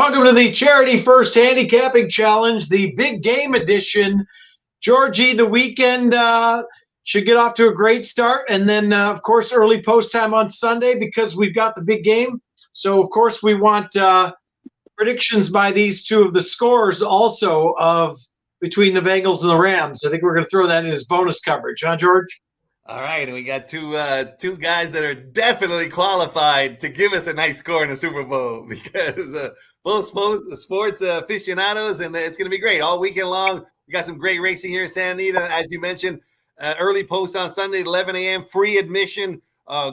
Welcome to the Charity First Handicapping Challenge, the big game edition. Georgie, the weekend should get off to a great start. And then, of course, early post time on Sunday because we've got the big game. So, of course, we want predictions by these two of the scores also of between the Bengals and the Rams. I think we're going to throw that in as bonus coverage, huh, George? All right, and we got two guys that are definitely qualified to give us a nice score in the Super Bowl because both sports aficionados, and it's going to be great all weekend long. We got some great racing here in Santa Anita, as you mentioned. Early post on Sunday at 11 a.m., free admission,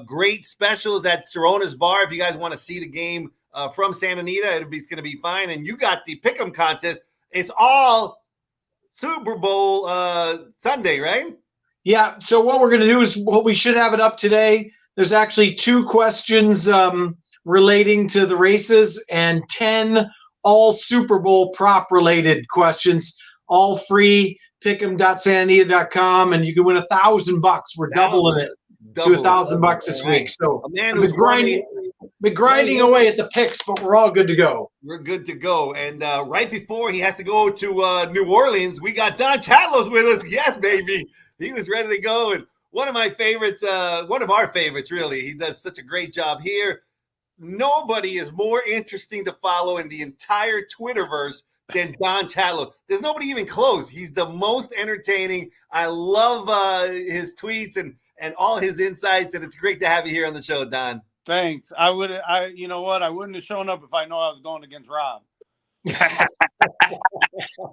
great specials at Sorona's Bar. If you guys want to see the game from Santa Anita, it's going to be fine. And you got the Pick'em contest. It's all Super Bowl Sunday, right? Yeah, so what we're going to do is we should have it up today. There's actually 2 questions relating to the races and 10 all Super Bowl prop related questions, all free. Pick'em.santanita.com, and you can win $1,000. We're doubling it to $1,000 this week. So I've been grinding away at the picks, but we're all good to go. We're good to go. And right before he has to go to New Orleans, we got Don Chatlos with us. Yes, baby. He was ready to go. And one of my favorites, one of our favorites, really. He does such a great job here. Nobody is more interesting to follow in the entire Twitterverse than Don Chatlos. There's nobody even close. He's the most entertaining. I love his tweets and all his insights, and it's great to have you here on the show, Don. Thanks. You know what? I wouldn't have shown up if I know I was going against Rob.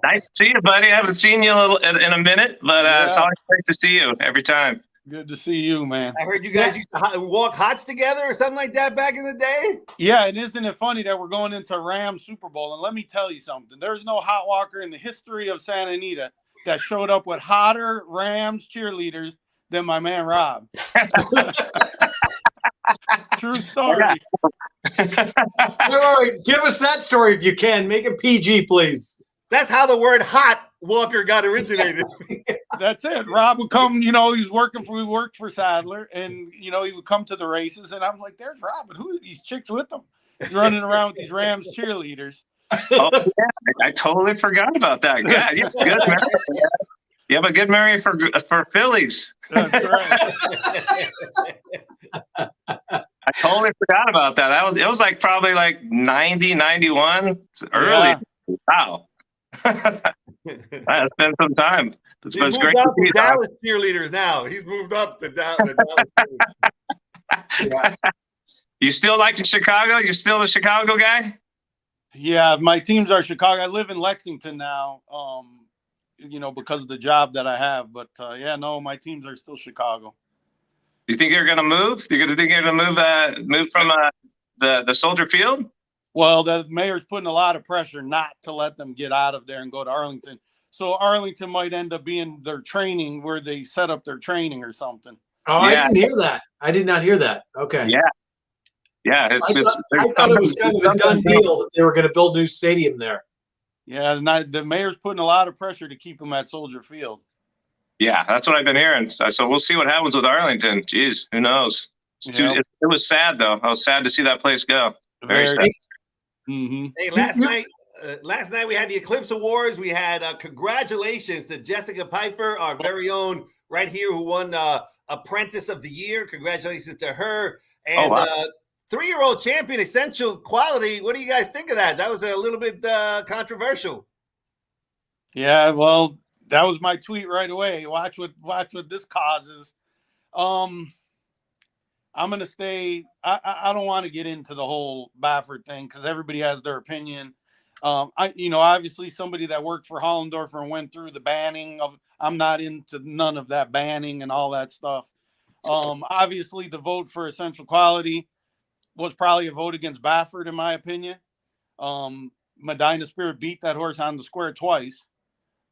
Nice to see you, buddy. I haven't seen you in a minute, but it's always great to see you every time. Good to see you, man. I heard you guys used to walk hots together or something like that back in the day. Yeah, and isn't it funny that we're going into Rams Super Bowl? And let me tell you something. There's no hot walker in the history of Santa Anita that showed up with hotter Rams cheerleaders than my man Rob. True story. Wait, give us that story if you can. Make it PG, please. That's how the word hot walker got originated. That's it. Rob would come, we worked for Sadler, and he would come to the races, and I'm like, there's Rob, but who are these chicks with him? He's running around with these Rams cheerleaders. Oh yeah, I totally forgot about that. Yeah, you have a good memory. You have a good memory for Phillies. That's right. I totally forgot about that. It was like probably like 90, 91, early. Yeah. Wow. That's been some time. He's moved up to Dallas cheerleaders now. He's moved up to Dallas. Yeah. You still like Chicago? You're still the Chicago guy? Yeah, my teams are Chicago. I live in Lexington now, because of the job that I have. But, my teams are still Chicago. Do you think you're going to move? Do you think you're going to move from the Soldier Field? Well, the mayor's putting a lot of pressure not to let them get out of there and go to Arlington. So Arlington might end up being their training where they set up their training or something. Oh, yeah. I didn't hear that. I did not hear that. Okay. Yeah. Yeah. I thought it was kind of a done deal that they were going to build a new stadium there. Yeah, and the mayor's putting a lot of pressure to keep them at Soldier Field. Yeah, that's what I've been hearing. So we'll see what happnis with Arlington. Jeez, who knows? It was sad, though. I was sad to see that place go. Very sad. Mm-hmm. Hey, last night we had the Eclipse Awards. We had congratulations to Jessica Pfeiffer, our very own right here, who won Apprentice of the Year. Congratulations to her. And 3-year-old champion, Essential Quality. What do you guys think of that? That was a little bit controversial. Yeah, well, that was my tweet right away. Watch what this causes. I'm going to stay. I don't want to get into the whole Baffert thing because everybody has their opinion. Obviously somebody that worked for Hollendorfer and went through the banning of, I'm not into none of that banning and all that stuff. Obviously the vote for Essential Quality was probably a vote against Baffert, in my opinion. Medina Spirit beat that horse on the square twice.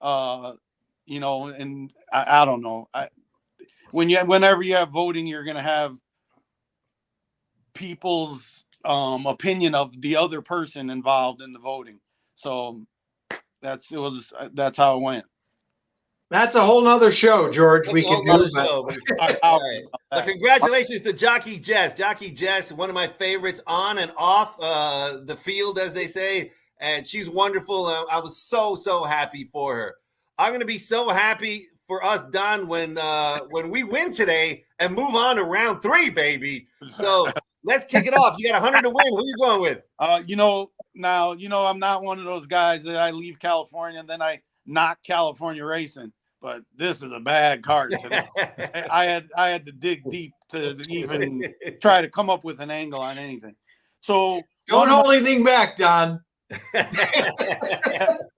And I don't know. Whenever you have voting, you're going to have people's opinion of the other person involved in the voting. So that's how it went. That's a whole nother show, George. We can do that. Right. Congratulations to Jockey Jess. Jockey Jess, one of my favorites on and off the field, as they say. and she's wonderful. I was so happy for her. I'm gonna be so happy for us, Don, when we win today and move on to round 3, baby. So let's kick it off. You got 100 to win. Who are you going with? I'm not one of those guys that I leave California and then I knock California racing. But this is a bad card today. I had to dig deep to even try to come up with an angle on anything. So don't hold anything back, Don.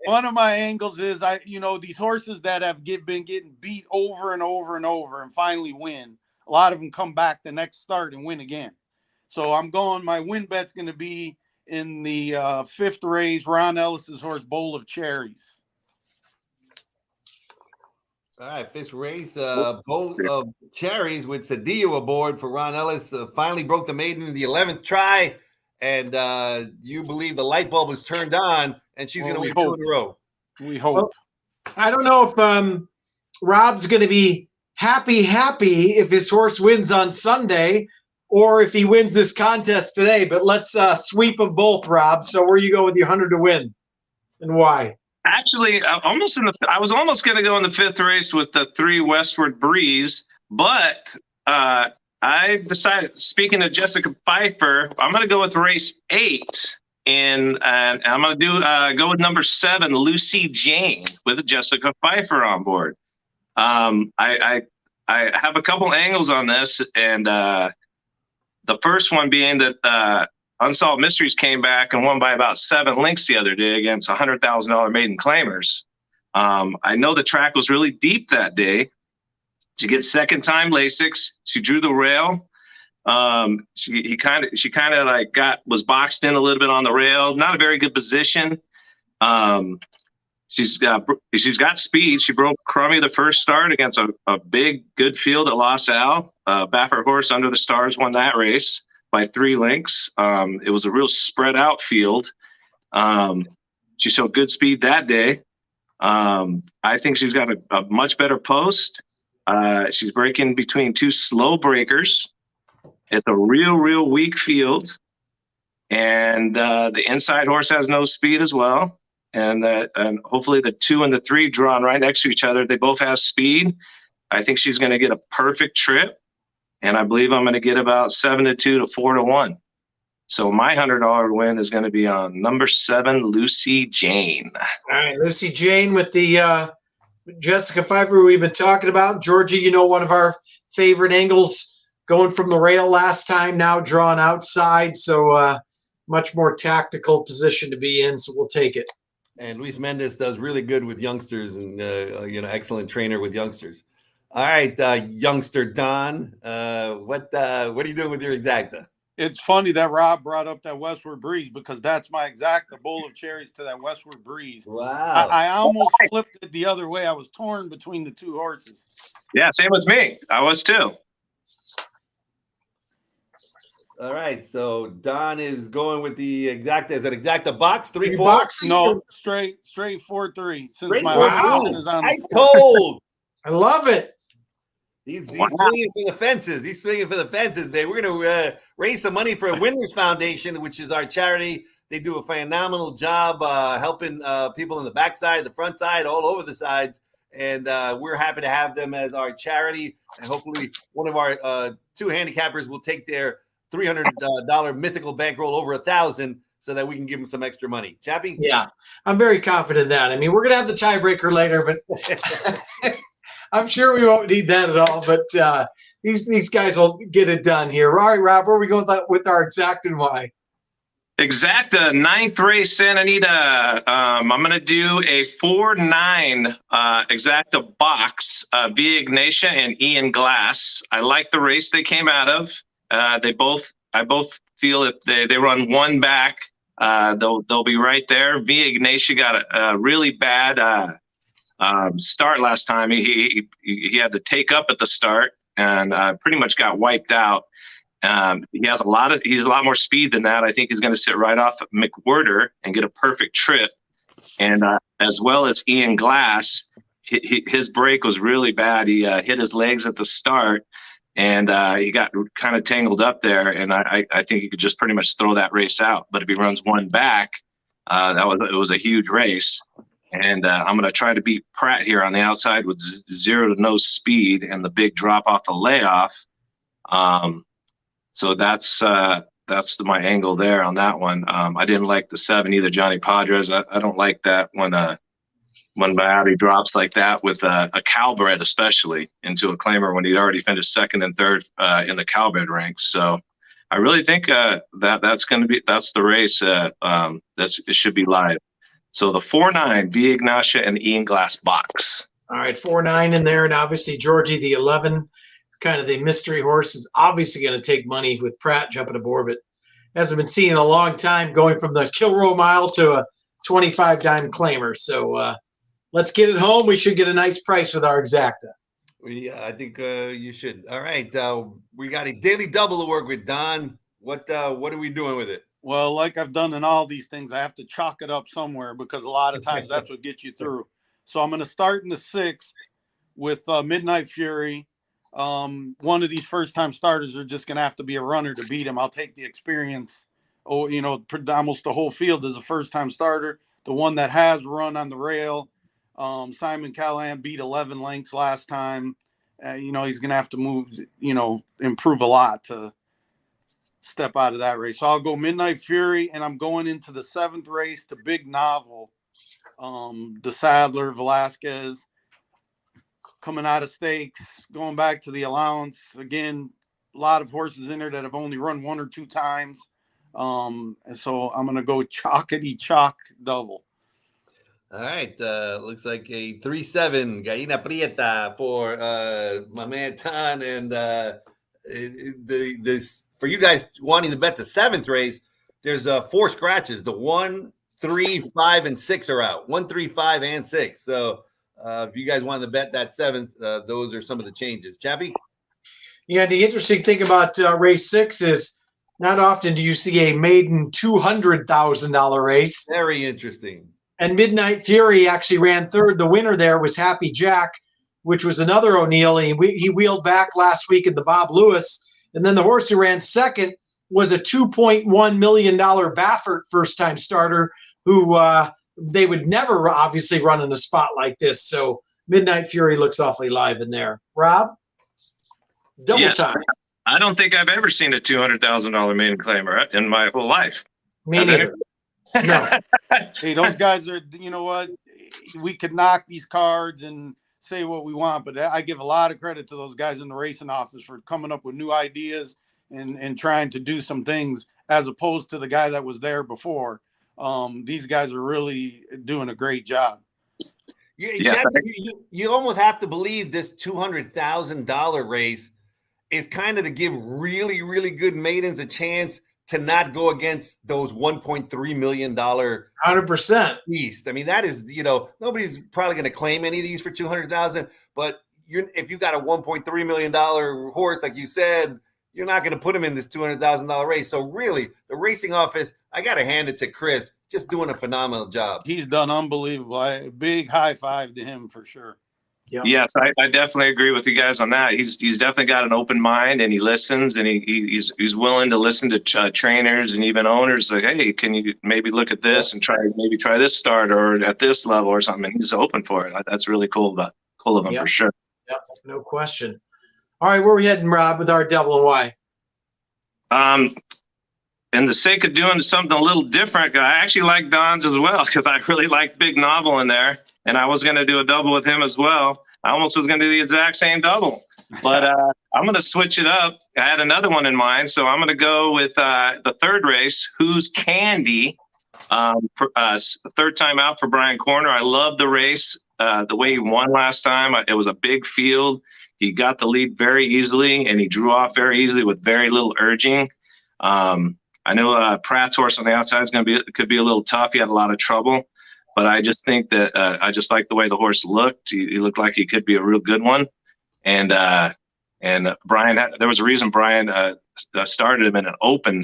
One of my angles is these horses that have been getting beat over and over and over and finally win. A lot of them come back the next start and win again. So my win bet's going to be in the 5th race, Ron Ellis's horse, Bowl of Cherries. All right, 5th race, Bowl of Cherries with Cedillo aboard for Ron Ellis. Finally broke the maiden in the 11th try, and you believe the light bulb was turned on, and she's going to win 2 in a row. We hope. Well, I don't know if Rob's going to be happy if his horse wins on Sunday, or if he wins this contest today. But let's sweep them both, Rob. So where you go with your 100 to win, and why? Actually, I was almost going to go in the 5th race with the 3 Westward Breeze, but I decided, speaking of Jessica Pfeiffer, I'm going to go with race 8, and I'm going to go with number 7, Lucy Jane, with Jessica Pfeiffer on board. I have a couple angles on this, and the first one being that Unsolved Mysteries came back and won by about 7 lengths the other day against $100,000 maiden claimers. I know the track was really deep that day. She gets second time Lasix. She drew the rail. She kind of was boxed in a little bit on the rail. Not a very good position. She's got speed. She broke Crummy the first start against a big good field at Los Al. Baffert horse Under the Stars won that race by 3 lengths. It was a real spread out field. She showed good speed that day. I think she's got a much better post. She's breaking between 2 slow breakers. It's a real weak field. And the inside horse has no speed as well. And hopefully the 2 and the 3 drawn right next to each other. They both have speed. I think she's going to get a perfect trip. And I believe I'm going to get about 7-2 to 4-1. So my $100 win is going to be on number 7, Lucy Jane. All right, Lucy Jane with the Jessica Pfeiffer we've been talking about. Georgie, one of our favorite angles, going from the rail last time, now drawn outside. So much more tactical position to be in. So we'll take it. And Luis Mendez does really good with youngsters, and excellent trainer with youngsters. All right, youngster Don, what are you doing with your exacta? It's funny that Rob brought up that Westward Breeze, because that's my exacta, Bowl of Cherries to that Westward Breeze. Wow. I almost flipped it the other way. I was torn between the 2 horses. Yeah, same with me. I was too. All right, so Don is going with the exacta. Is it exacta box 3-4? Box? No, straight 4-3. Since Straight my 4-3. is on Ice cold. I love it. He's swinging for the fences. He's swinging for the fences, babe. We're going to raise some money for a Winners Foundation, which is our charity. They do a phenomenal job helping people in the backside, the front side, all over the sides. And we're happy to have them as our charity. And hopefully one of our 2 handicappers will take their $300 mythical bankroll over $1,000 so that we can give them some extra money. Chappie? Yeah, I'm very confident in that. I mean, we're going to have the tiebreaker later, but I'm sure we won't need that at all. But these guys will get it done here. All right, Rob, where are we going with our exact and why? Exacta, 9th race, Santa Anita. I'm going to do a 4-9 exacta box via Ignatia and Ian Glass. I like the race they came out of. I both feel if they run one back, they'll be right there. Via Ignatia got a really bad start last time. He had to take up at the start and pretty much got wiped out. He's a lot more speed than that. I think he's going to sit right off of McWhirter and get a perfect trip. And as well as Ian Glass, his break was really bad. He hit his legs at the start, and he got kind of tangled up there. And I think he could just pretty much throw that race out. But if he runs one back, It was a huge race. And I'm going to try to beat Pratt here on the outside with 0 to no speed and the big drop off the layoff. So that's my angle there on that one. I didn't like the 7 either, Johnny Padres. I don't like that when Biotti drops like that with a Calbred, especially into a claimer when he'd already finished second and third in the Calbred ranks. So I really think that's the race. It should be live. So the 4-9, V. Ignatia and Ian Glass box. All right, 4-9 in there, and obviously Georgie the 11, kind of the mystery horse, is obviously going to take money with Pratt jumping aboard, but hasn't been seen in a long time, going from the Kilroe Mile to a 25-dime claimer. So let's get it home. We should get a nice price with our exacta. Yeah, I think you should. All right, we got a daily double to work with, Don. What are we doing with it? Well, like I've done in all these things, I have to chalk it up somewhere because a lot of times that's what gets you through. So I'm going to start in the 6th with Midnight Fury. One of these first-time starters are just going to have to be a runner to beat him. I'll take the experience. Oh, almost the whole field is a first-time starter. The one that has run on the rail, Simon Callahan beat 11 lengths last time. He's going to have to move, improve a lot to step out of that race. So I'll go Midnight Fury, and I'm going into the 7th race to Big Novel. The Sadler, Velasquez, coming out of stakes, going back to the allowance. Again, a lot of horses in there that have only run 1 or 2 times. And so I'm going to go chalkity chalk double. All right. Looks like a 3-7 Gallina Prieta for my man Ton. And this for you guys wanting to bet the 7th race, there's 4 scratches. The 1, 3, 5, and 6 are out. 1, 3, 5, and 6. So if you guys wanted to bet that 7th, those are some of the changes. Chappie? Yeah, the interesting thing about race 6 is not often do you see a maiden $200,000 race. Very interesting. And Midnight Fury actually ran 3rd. The winner there was Happy Jack, which was another O'Neill. He wheeled back last week in the Bob Lewis. And then the horse who ran 2nd was a $2.1 million Baffert first-time starter who they would never obviously run in a spot like this. So Midnight Fury looks awfully live in there. Rob? Double time. I don't think I've ever seen a $200,000 maiden claimer in my whole life. Me neither. No. Hey, those guys are, you know what? We could knock these cards and say what we want, but I give a lot of credit to those guys in the racing office for coming up with new ideas and trying to do some things as opposed to the guy that was there before. These guys are really doing a great job. You almost have to believe this $200,000 race is kind of to give really, really good maidens a chance to not go against those $1.3 million 100% beast. I mean, that is, nobody's probably going to claim any of these for 200,000, but if you got a $1.3 million horse, like you said, you're not going to put him in this $200,000 race. So really, the racing office, I got to hand it to Chris, just doing a phenomenal job. He's done unbelievable. A big high five to him for sure. Yep. Yes, I definitely agree with you guys on that. He's definitely got an open mind, and he listens, and he's willing to listen to trainers and even owners. Like, hey, can you maybe look at this and try this start or at this level or something? And he's open for it. That's really cool of him for sure. Yep, no question. All right, where are we heading, Rob, with our double and why? In the sake of doing something a little different, I actually like Don's as well because I really like Big Novel in there. And I was going to do a double with him as well. I almost was going to do the exact same double. But I'm going to switch it up. I had another one in mind. So I'm going to go with the 3rd race, Who's Candy? Third time out for Brian Corner. I love the race. The way he won last time, it was a big field. He got the lead very easily, and he drew off very easily with very little urging. I know Pratt's horse on the outside could be a little tough. He had a lot of trouble. But I just think that I just like the way the horse looked. He looked like he could be a real good one. And Brian, there was a reason Brian started him in an open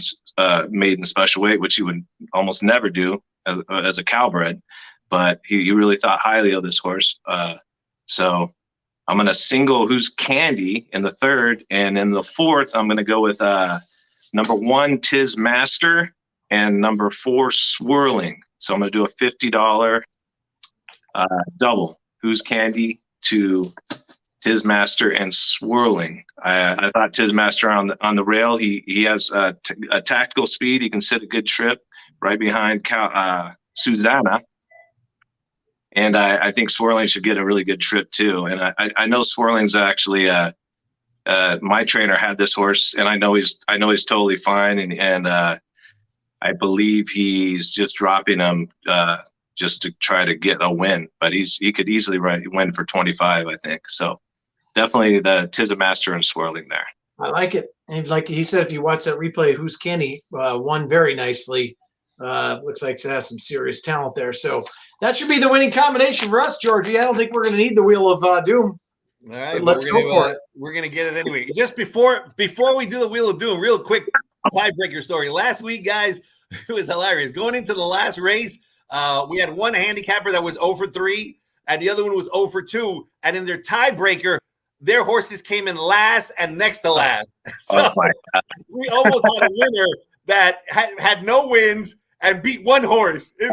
maiden special weight, which he would almost never do as a Calbred. But he really thought highly of this horse. So I'm going to single Who's Candy in the 3rd. And in the 4th, I'm going to go with number 1, Tis Master, and number 4, Swirling. So I'm going to do a $50 double. Who's Candy to Tizmaster and Swirling. I thought Tizmaster on the rail. He has a tactical speed. He can sit a good trip right behind Susanna. And I think Swirling should get a really good trip too. And I know Swirling's actually my trainer had this horse, and I know he's totally fine. And I believe he's just dropping him just to try to get a win. But he could easily win for 25, I think. So definitely the Tizmaster and Swirling there. I like it. And like he said, if you watch that replay, Who's Kenny won very nicely. Looks like it has some serious talent there. So that should be the winning combination for us, Georgie. I don't think we're going to need the Wheel of Doom. All right, let's go for it. We're going to get it anyway. Just before we do the Wheel of Doom, real quick tiebreaker story. Last week, guys, it was hilarious. Going into the last race, we had one handicapper that was 0 for 3, and the other one was 0 for 2. And in their tiebreaker, their horses came in last and next to last. So we almost had a winner that had no wins and beat one horse. It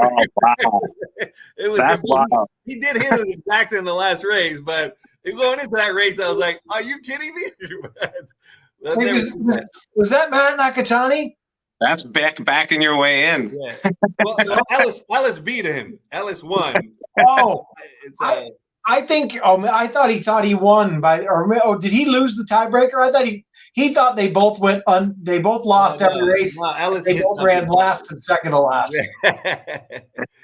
was wow. He did hit us exactly in the last race, but going into that race, I was like, "Are you kidding me?" Hey, was that Matt Nakatani? That's backing your way in. Yeah. Well, Ellis beat him. Ellis won. Oh, I think. I thought he won did he lose the tiebreaker? I thought he thought they both went they both lost every race. No, they both ran last and second to last. All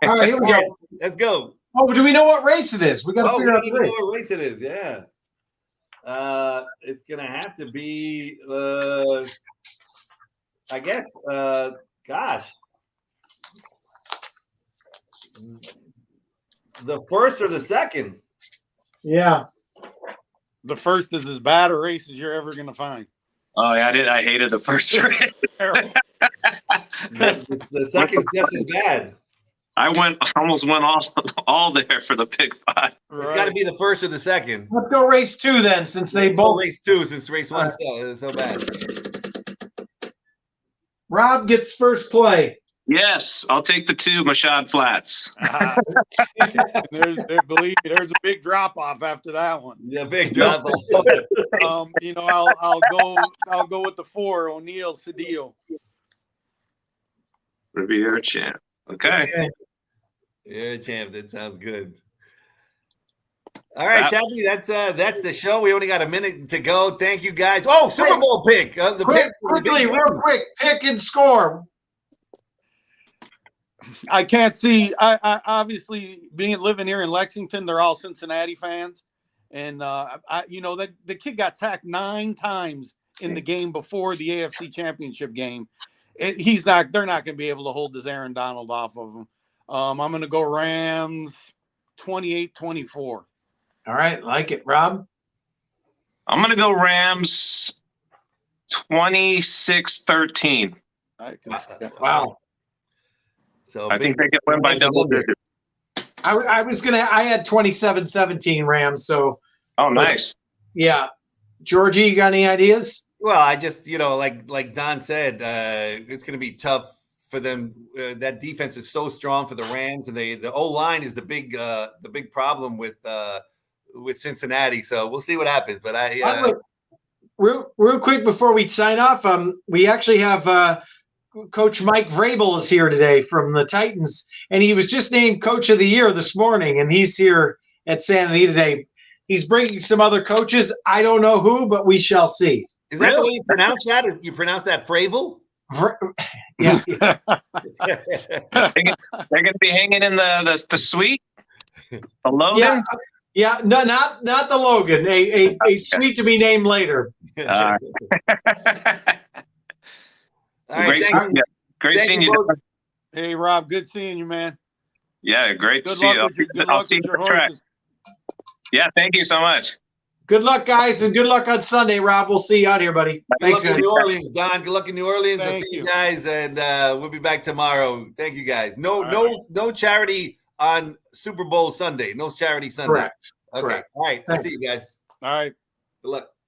right, here we go. Let's go. Oh, do we know what race it is? We got to figure out the race. What race it is. Yeah. It's gonna have to be. I guess. Gosh. The first or the second? Yeah. The first is as bad a race as you're ever going to find. Oh, yeah, I hated the first race. The second's just as bad. I almost went all there for the pick 5. Right. It's got to be the first or the second. Let's go race 2 then, since they both race 2 since race 1 is so bad. Rob gets first play. Yes, I'll take the 2 Mashad Flats. Believe me, there's a big drop off after that one. Yeah, big drop off. I'll go with the 4 O'Neill Cedillo. Riviera Champ. Okay. Yeah, champ. That sounds good. All right, Chappie, that's the show. We only got a minute to go. Thank you, guys. Oh, Super Bowl pick. Real quick, pick and score. I can't see. I obviously living here in Lexington, they're all Cincinnati fans, and the kid got sacked 9 times in the game before the AFC Championship game. They're not going to be able to hold this Aaron Donald off of him. I'm going to go Rams 28-24. All right, like it, Rob. I'm going to go Rams 26-13. Wow. So I think they can win by double digits. I had 27-17 Rams. So. Oh, nice. Yeah. Georgie, you got any ideas? Well, I just, like Don said, it's going to be tough for them. That defense is so strong for the Rams, and the O-line is the big problem with Cincinnati. So we'll see what happens. But real quick before we sign off, we actually have Coach Mike Vrabel is here today from the Titans, and he was just named Coach of the Year this morning, and he's here at Santa Anita today. He's bringing some other coaches. I don't know who, but we shall see. Is that the way you pronounce that? You pronounce that Vrabel? Yeah. They're going to be hanging in the suite? The Logan? Yeah. No, not the Logan. A suite to be named later. All right, great seeing you. Hey, Rob, good seeing you, man. Yeah, great to see you. I'll see you on the track. Yeah, thank you so much. Good luck, guys, and good luck on Sunday, Rob. We'll see you out here, buddy. Thanks, guys. Good luck in New Orleans, Don. Good luck in New Orleans. I'll see you guys, and we'll be back tomorrow. Thank you, guys. No charity on Super Bowl Sunday. No charity Sunday. Correct. Okay. Correct. All right. I'll see you guys. All right. Good luck.